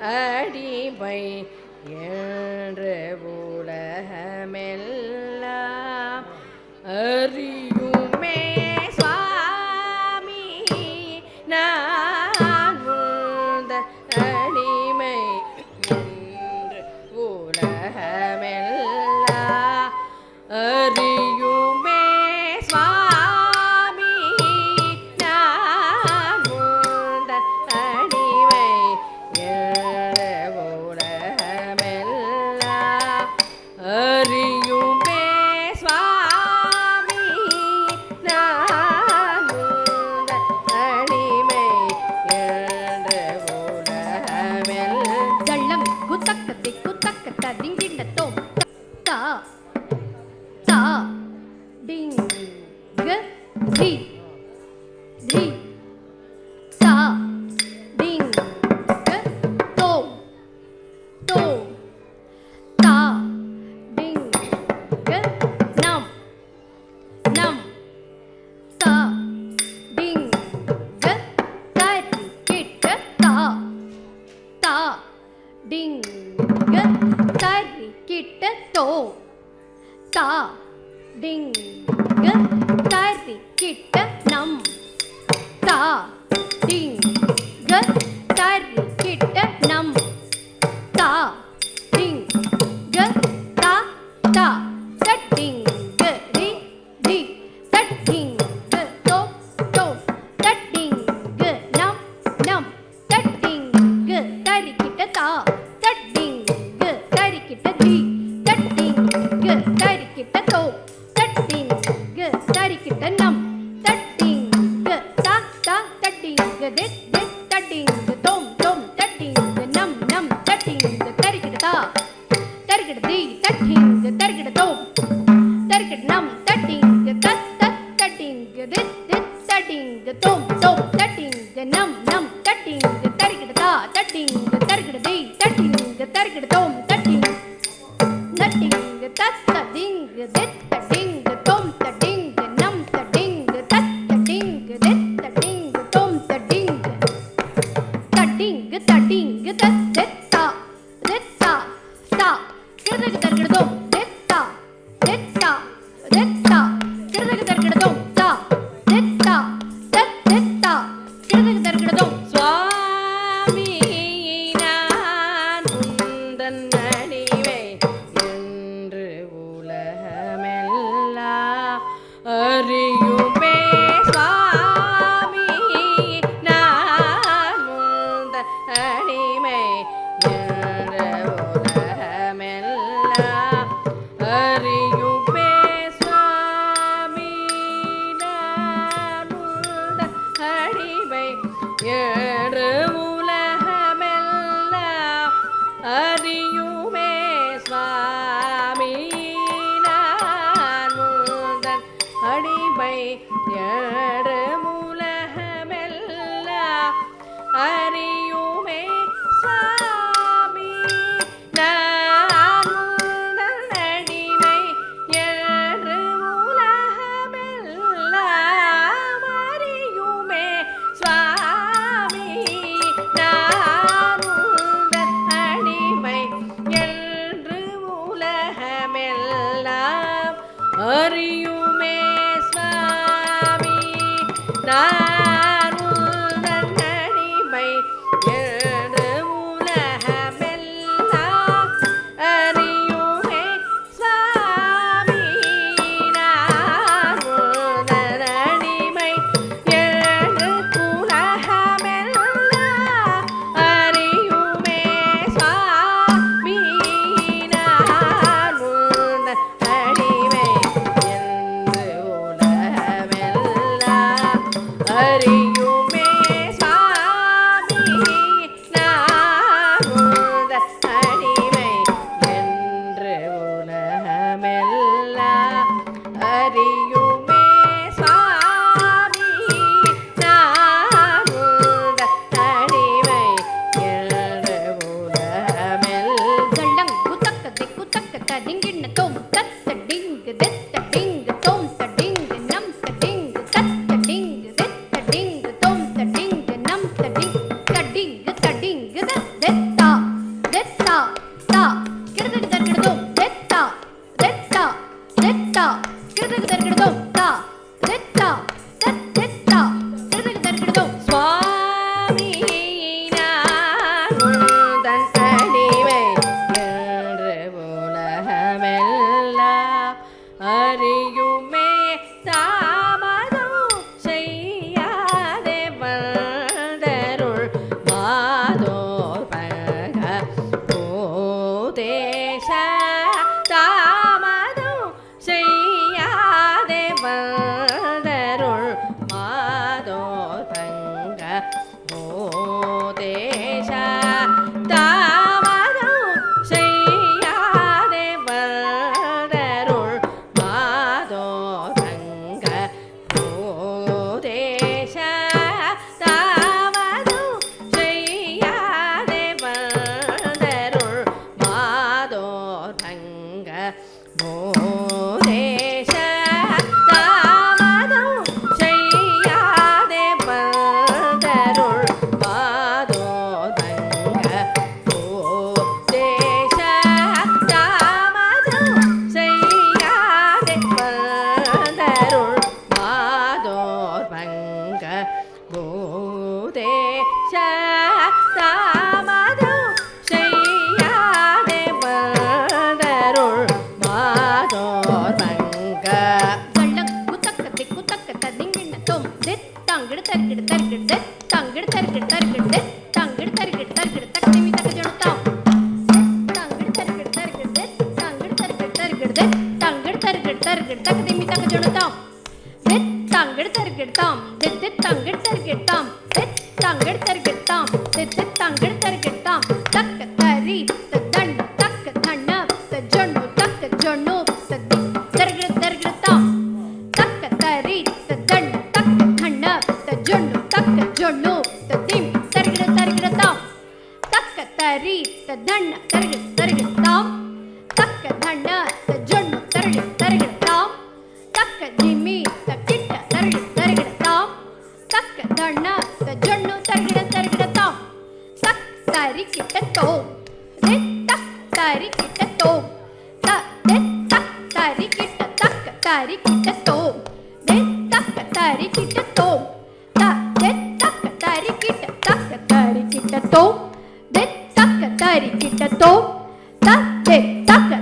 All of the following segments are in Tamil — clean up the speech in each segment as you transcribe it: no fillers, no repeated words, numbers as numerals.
அடிமை என்று உலகமெல்லாம் அறியுமே சுவாமி நான் உந்தன் அடிமை என்று உலகமெல்லாம் அறியுமே சுவாமி நான் உந்தன் அடிமை என்று உலகமெல்லாம் அறியுமே சுவாமி நான் உந்தன் அடிமை என்று உலகமெல்லாம் தள்ளம் குத்தக்கத்தை குத்தக்கத்த திங்கிண்டத்தோம் தா தா டிங் தி தி சா டிங் தோம் தோம் தா டிங் நம் நம் தா டிங் தரி கிட்ட தா தா டிங் தரி கிட்ட தோ தா டிங் தரி கிட்ட நம் தா டிங் தரி கிட்ட நம் தா டிங் தா தா தட்டிங் ரி ரி தட்டிங் தோ தோ தட்டிங் நம் நம் தட்டிங் தரி கிட்ட தா தட்டிங் தரி கிட்ட ரி தட்டிங் தரி கிட்ட தோ தட்டிங் தரி கிட்ட நம் தட்டிங் தா தா தட்டிங் தித் தித் தட்டிங் தோம் தோம் தட்டிங் நம் நம் தட்டிங் தரி கிட்ட தா தரி கிட்ட தி தட்டிங் தரி கிட்ட தோம் தரி கிட்ட நம் தட்டிங் தத் தத் தட்டிங் தித் தித் தட்டிங் தோம் தோம் தட்டிங் நம் நம் தட்டிங் தரி கிட்ட தா தட்டிங் தரி கிட்ட தி தட்டிங் தரி கிட்ட தோம் தட்டிங் தட்டிங் தத் தட்டிங் தித் தட்டிங் தோம் தட்டிங் நம் தட்டிங் தத் தட்டிங் தித் தட்டிங் தோம் தட்டிங் தட்டிங் தட்டிங் தத் தித் தா தித் தா தா கிடதக தர்கிடதோம் தித் தா தித் தா தித் தா கிடதக தர்கிடதோம் தா தித் தா தத் தித் தா கிடதக தர்கிடதோம் சுவாமி நான் உந்தன் அடிமை என்று உலகமெல்லாம் அறியுமே சுவாமி நான் உந்தன் அடிமை கிடத்தருகிட்டாம் தக்க தரி தண்ட தக்க தண்ண ஜொண்ணு தக்க ஜொண்ணு தருகிட தருகிடத்தாம் தக்க தரி தண்ட தக்க தண்ண ஜொண்ணு தக்க ஜொண்ணு திம் தருகிட தருகிடத்தாம் தக்க தரி தண்ண தருகிட தருகிடத்தாம் தக்க தண்ண ஜொண்ணு தருகிட தருகிடத்தாம் தக்க திம்மி கிட்ட தருகிட தருகிடத்தாம் தக்க தண்ண ஜொண்ணு தருகிட தருகிடத்தாம் தக் தரி கிட்ட தோம் தக் தரி கிட்ட தோம் தக் தரி கிட்ட தக்க தரி கிட்ட தோம் தக்க தரி கிட்ட தோம் தக்க தரி கிட்ட தக்க தரி கிட்ட தோம் தக்க தரி கிட்ட தோம் தக்க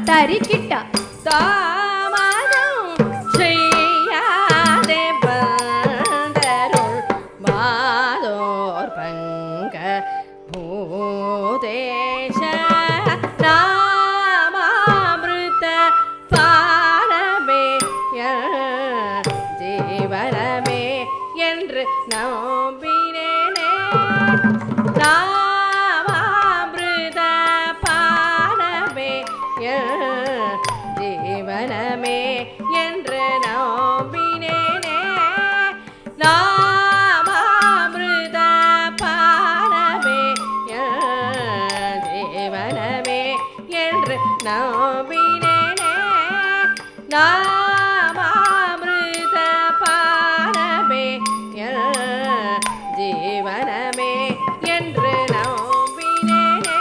தரி கிட்ட தாமதம் செய்யாதே வந்தருள் மாதோர் பங்க பூதேச நாமாமிருத பாரமே ஜீவனமே என்று நம்பினேனே நாமாமிருத பாரமே ஜீவனமே என்று நம்பினேனே நாமாமிருத பாரமே ஜீவனமே என்று நம்பினேனே நாமாமிருத பாரமே ஜீவனமே என்று நம்பினேனே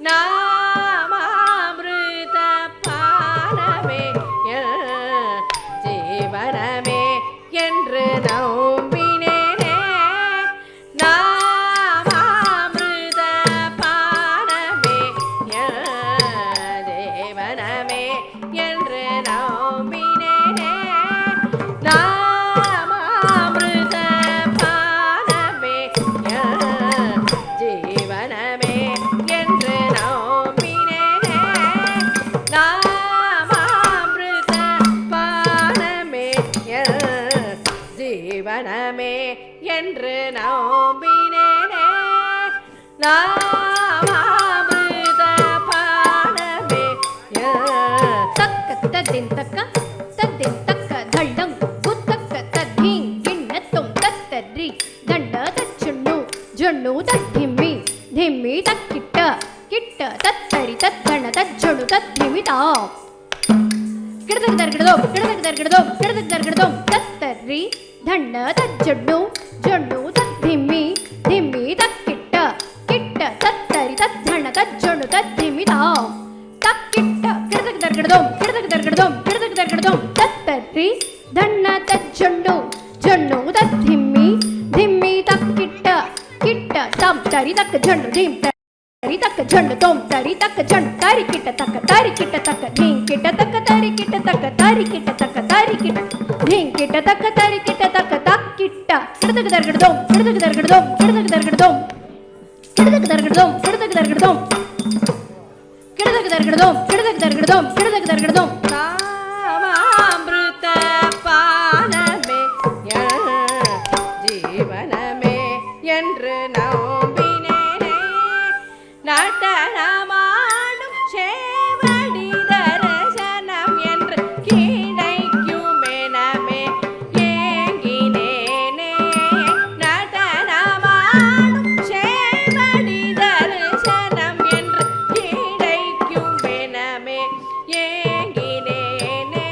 நாமாமிருத பாரமே ஜீவனமே என்று நம்பினேனே நாமாமிருத பாரமே ஜீவனமே என்று நம்பினேனே நாமாமிருத பாரமே ஜீவனமே என்று நம்பினேனே நாமாமிருத பாரமே ஜீவனமே என்று நம்பினேனே நாமாமிருத பாரமே தக்க தத்தின் தக்க தள்ளம் குத்தக்க தத்தீங் கிண்ணத்தும் தத்தரி தண்ட தச்சுண்ணு ஜொண்ணு தத்திம்மி திம்மி தக்கிட்ட கிட்ட தத்தரி தத்தண தச்சொண்ணு தத்திமிதா கிடதக்கு தர்கிடதோம் கிடதக்கு தர்கிடதோம் கிடதக்கு தர்கிடதோம் தத்தரி தண்ட தச்சொண்ணு ஜொண்ணு தத்திம்மி திம்மி தக்கிட்ட கிட்ட தத்தரி தத்தண தச்சொண்ணு தத்திமிதா தக்கிட்ட கிடதக்கு தர்கிடதோம் கிடதக்கு தர்கிடதோம் கிடதக்கு தர்கிடதோம் தத்தரி தண்ண தச்சொண்ணு ஜொண்ணு தத்திம்மி திம்மி தக்கிட்ட கிட்ட தம் தரி தக்க ஜொண்ணு திம் தரி தக்க ஜொண்ணு தோம் தரி தக்க ஜொண்ணு தரி கிட்ட தக்க தீங் கிட்ட தக்க தரி கிட்ட தக்க தரி கிட்ட தக்க தரி கிட்ட தீங் கிட்ட தக்க தரி கிட்ட தக்க தக்கிட்ட கிடதக்கு தர்கிடதோம் கிடதக்கு தர்கிடதோம் கிடதக்கு தர்கிடதோம் கிடதக்கு தர்கிடதோம் கிடதக்கு தர்கிடதோம் கிடதக்கு தர்கிடதோம் கிடதக்கு தர்கிடதோம் கிடதக்கு தர்கிடதோம் நாமாமிருத பாரமே ஜீவனமே என்று நம்பினேனே நடனமாடும் சேவடி தரிசனம் என்று கிடைக்குமெனமே ஏங்கினேனே நடனமாடும் சேவடி தரிசனம் என்று கிடைக்குமெனமே ஏங்கினேனே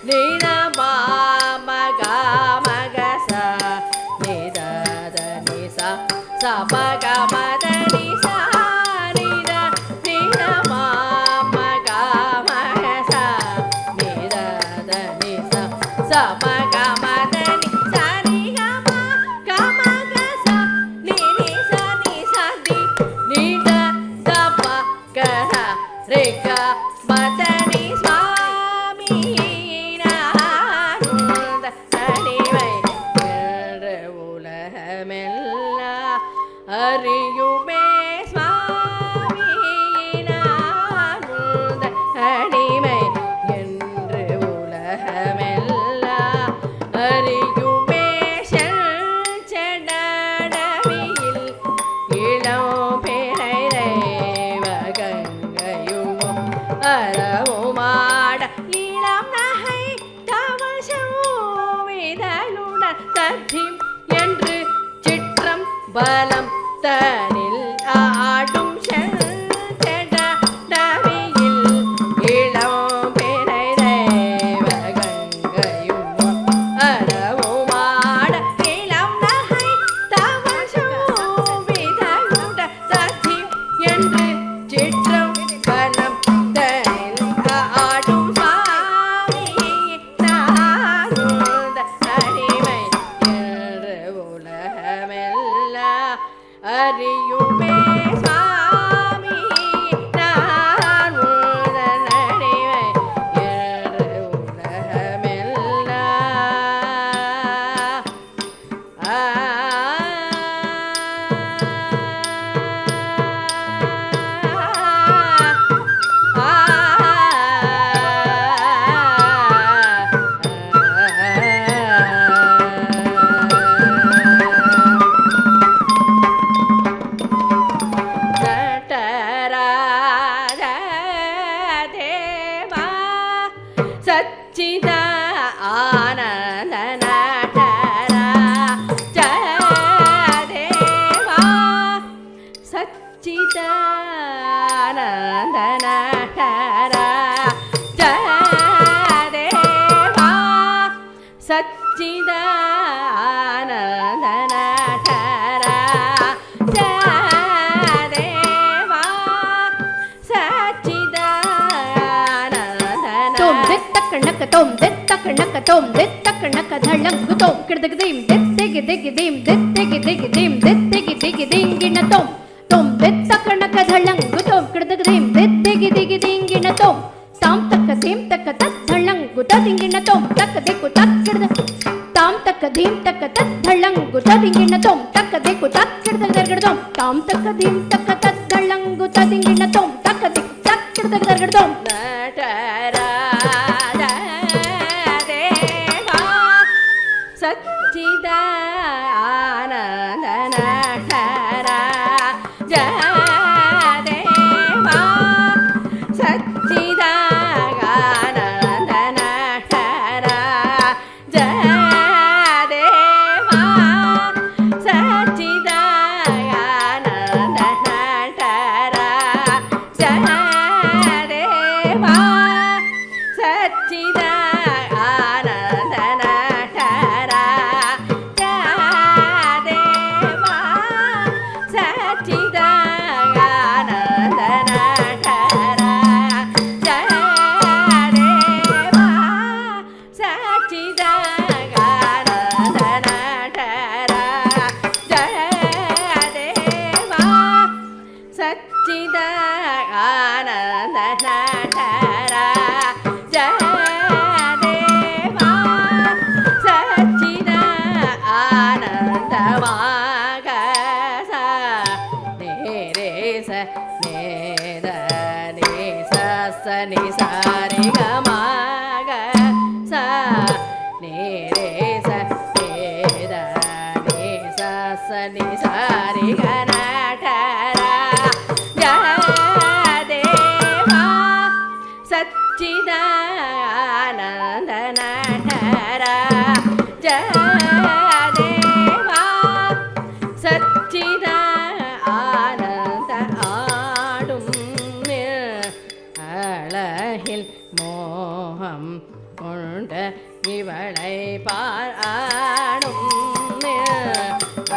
நித மக மக ச நித த நி ச ச மக மத நி ச நித நித மக மக ச நித த நி ச ச மக மத நி ச நி க ம க ச நி நி ச தி நி த த ப க ர ரே க மத நி சுவாமி நானுந்த தனிமை என்ற உலகமெல்லாம் அறியுமே சுவாமி நானுந்த தனிமை என்று உலகமெல்லாம் அறியுமே செடடவியில் இளம் பிறை ரேவகங்கையும் அறவுமாட இளம் நகை தவள் செவ்விதழுடன் தத்திம் என்று சிற்றம் பலம் தனில் ஆடும் செடடவியில் இளம் பிறை ரேவகங்கையும் அறவுமாட இளம் நகை தவள் செவ்விதழுடன் தத்திம் என்று சிற்றம் பலம் தனில் ஆடும் சுவாமி நானுந்த தனிமை என்ற உலகமெல்லாம் அறியுமே சுவாமி நானுந்த தனிமை என்ற உலகமெல்லாம் நட்டராஜ தேவா சச்சித ஆனந்த நட்டராஜ தேவா சச்சிதானந்த நட்டராஜ தேவா சச்சிதானந்த நட்டராஜ தேவா சச்சிதானந்த தோம் தித்தக்க நக்க தோம் தித்தக்க நக்க தோம் தித்தக்க நக்க தளங்கு தோம் கிடதகதீம் தித்தகி திகிதீம் தித்தகி திகிதீம் தித்தகி திகிதீங்கின தோம் தோம் தித்தக்க நக்க தளங்கு தோம் கிடதகதீம் தித்தகி திகிதீங்கின தோம் தாம் தக்க தீம் தக்க தளங்கு ததிங்கின தோம் தக்க திக்கு தக்கிடத தாம் தக்க தீம் தக்க தளங்கு ததிங்கின தோம் தக்க திக்கு தக்கிடதகதம் தாம் தக்க தீம் தக்க தளங்கு ததிங்கின தோம் தக்க திக்கு தக்கிடதகதம் நட்டராஜ தேவா சச்சிதானந்த நட்டராஜ தேவா சச்சிதானந்த நட்டராஜ தேவா சச்சிதானந்த நட்டராஜ தேவா சச்சிதானந்த நட்டராஜ தேவா சச்சிதானந்த நட்டராஜ தேவா சச்சிதானந்த நட்டராஜ தேவா சச்சிதானந்த நட்டராஜ தேவா சச்சிதானந்தமாக நேரேச நேத நேச சனி சாரி கமாக ச நேரேச நேத நேச சனி சாரி கனடரா தேவா சச்சிதானந்த நட்டராஜ தேவா சச்சிதானந்த ஆடும் அழகில் மோக மோகம் கொண்ட இவளை பாடும்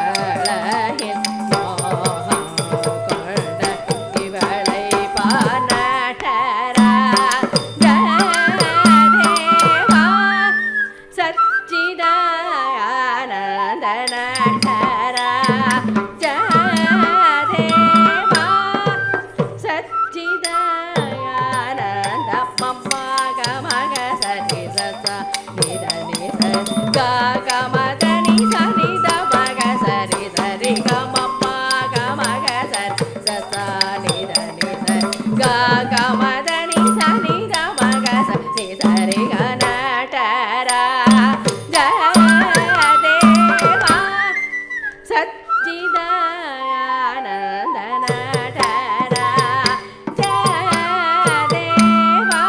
அழகில் மோகம் கொண்ட இவளை பாடரா ஜெயதேவா சச்சிதானந்த நடரா ஜெயதேவா சச்சிதானந்த மம்மா கமக சரி சச நித நித கமதனி சனி தமக சரி சரி கமம்மா கமக சரி சச நித நித கமதனி சனி தமக சரி சரி கனடரா ஜெயதேவா சச்சிதானந்த நடரா ஜெயதேவா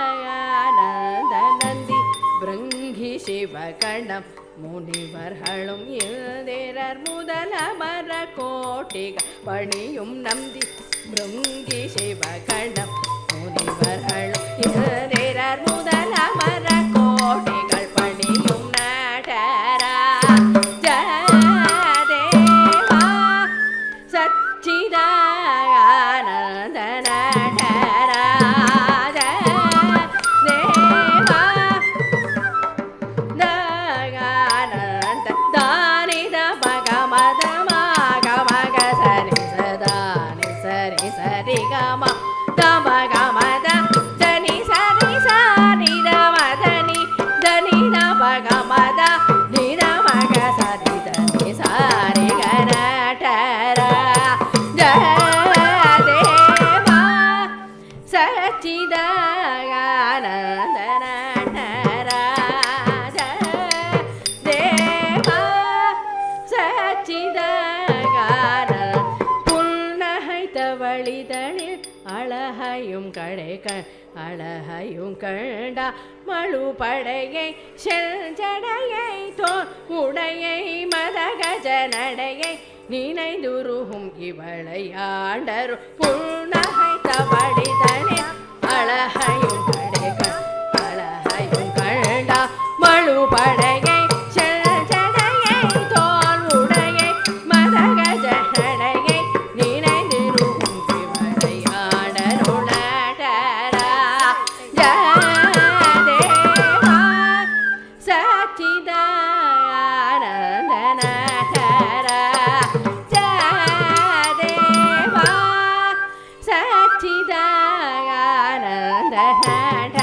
சச்சிதானந்த நந்தி பிருங்கி சிவகணம் முனிவர்களும் இந்திரர் முதல மர கோட்டிகள் பணியும் நந்தி பிருங்கி சிவகணம் முனிவர்களும் இந்திரர் முதல மர கோட்டிகள் பணியும் நடரா ஜெயதேவா சச்சிதானந்த நடரா ஜெயதேவா தானந்த தானித பகமத மக சரி சதானி சரி சரி கம தம கமத ஜனி சரி சரி தமதனி தனி தம கமத நித மக சரி தனி சரி கனடரா ஜெயதேவா சச்சிதானந்த நடரா ஜெயதேவா சச்சிதானந்த புன்னகைத்தவழிதனில் அழகையும் அழகையும் கண்டா மழுபடையை செஞ்சடையை தோல் உடையை மதகஜ நடையை நினைந்துருகும் இவளை ஆண்டரும் புன்னகைத்தவழிதனில் அழகையும் கண்டா மழுபடையை செஞ்சடையை தோல் உடையை மதகஜ நடையை நினைந்திருக்கும் இவளை ஆடருளடரா ஜெயதேவா சச்சிதானந்த நடரா ஜெயதேவா சச்சிதானந்த நடரா